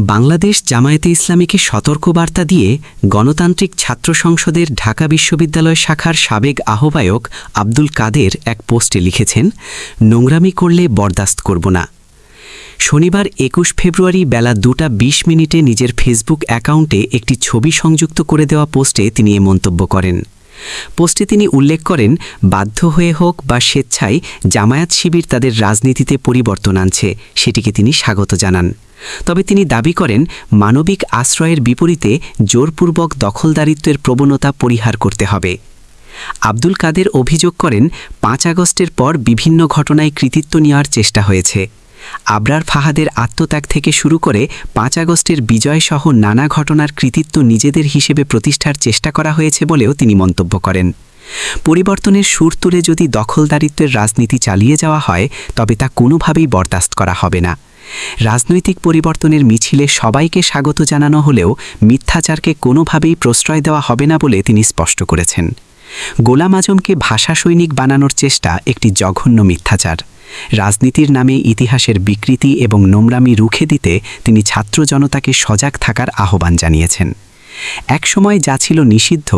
বাংলাদেশ জামায়াতে ইসলামীকে সতর্কবার্তা দিয়ে গণতান্ত্রিক ছাত্র সংসদের ঢাকা বিশ্ববিদ্যালয় শাখার সাবেক আহ্বায়ক আব্দুল কাদের এক পোস্টে লিখেছেন, নোংরামি করলে বরদাস্ত করব না। শনিবার ২১ ফেব্রুয়ারি বেলা ২টা ২০ নিজের ফেসবুক অ্যাকাউন্টে একটি ছবি সংযুক্ত করে দেওয়া পোস্টে তিনি এ মন্তব্য করেন। পোস্টে তিনি উল্লেখ করেন, বাধ্য হয়ে হোক বা স্বেচ্ছায় জামায়াত শিবির তাদের রাজনীতিতে পরিবর্তন আনছে, সেটিকে তিনি স্বাগত জানান। তবে তিনি দাবি করেন, মানবিক আশ্রয়ের বিপরীতে জোরপূর্বক দখলদারিত্বের প্রবণতা পরিহার করতে হবে। আব্দুল কাদের অভিযোগ করেন, ৫ আগস্টের পর বিভিন্ন ঘটনায় কৃতিত্ব নেওয়ার চেষ্টা হয়েছে। আবরার ফাহাদের আত্মত্যাগ থেকে শুরু করে ৫ আগস্টের বিজয়সহ নানা ঘটনার কৃতিত্ব নিজেদের হিসেবে প্রতিষ্ঠার চেষ্টা করা হয়েছে বলেও তিনি মন্তব্য করেন। পরিবর্তনের সুর তুলে যদি দখলদারিত্বের রাজনীতি চালিয়ে যাওয়া হয়, তবে তা কোনোভাবেই বরদাস্ত করা হবে না। রাজনৈতিক পরিবর্তনের মিছিলে সবাইকে স্বাগত জানানো হলেও মিথ্যাচারকে কোনোভাবেই প্রশ্রয় দেওয়া হবে না বলে তিনি স্পষ্ট করেছেন। গোলাম আজমকে ভাষা সৈনিক বানানোর চেষ্টা একটি জঘন্য মিথ্যাচার। রাজনীতির নামে ইতিহাসের বিকৃতি এবং নোংরামি রুখে দিতে তিনি ছাত্র জনতাকে সজাগ থাকার আহ্বান জানিয়েছেন। একসময় যা ছিল নিষিদ্ধ,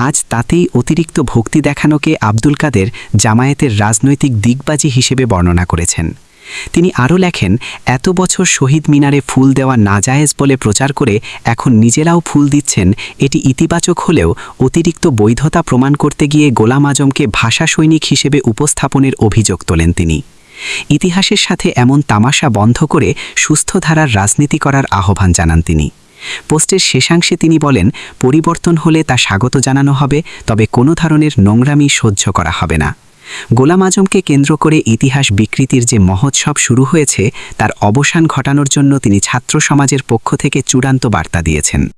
আজ তাতেই অতিরিক্ত ভক্তি দেখানোকে আব্দুল কাদের জামায়াতের রাজনৈতিক দিগবাজি হিসেবে বর্ণনা করেছেন। তিনি আরও লেখেন, এত বছর শহীদ মিনারে ফুল দেওয়া নাজায়েজ বলে প্রচার করে এখন নিজেরাও ফুল দিচ্ছেন, এটি ইতিবাচক হলেও অতিরিক্ত বৈধতা প্রমাণ করতে গিয়ে গোলাম আজমকে ভাষা সৈনিক হিসেবে উপস্থাপনের অভিযোগ তোলেন তিনি। ইতিহাসের সাথে এমন তামাশা বন্ধ করে সুস্থ ধারার রাজনীতি করার আহ্বান জানান তিনি। পোস্টের শেষাংশে তিনি বলেন, পরিবর্তন হলে তা স্বাগত জানানো হবে, তবে কোনো ধরনের নোংরামি সহ্য করা হবে না। গোলাম আজমকে কেন্দ্র করে ইতিহাস বিকৃতির যে মহোৎসব শুরু হয়েছে, তার অবসান ঘটানোর জন্য তিনি ছাত্র সমাজের পক্ষ থেকে চূড়ান্ত বার্তা দিয়েছেন।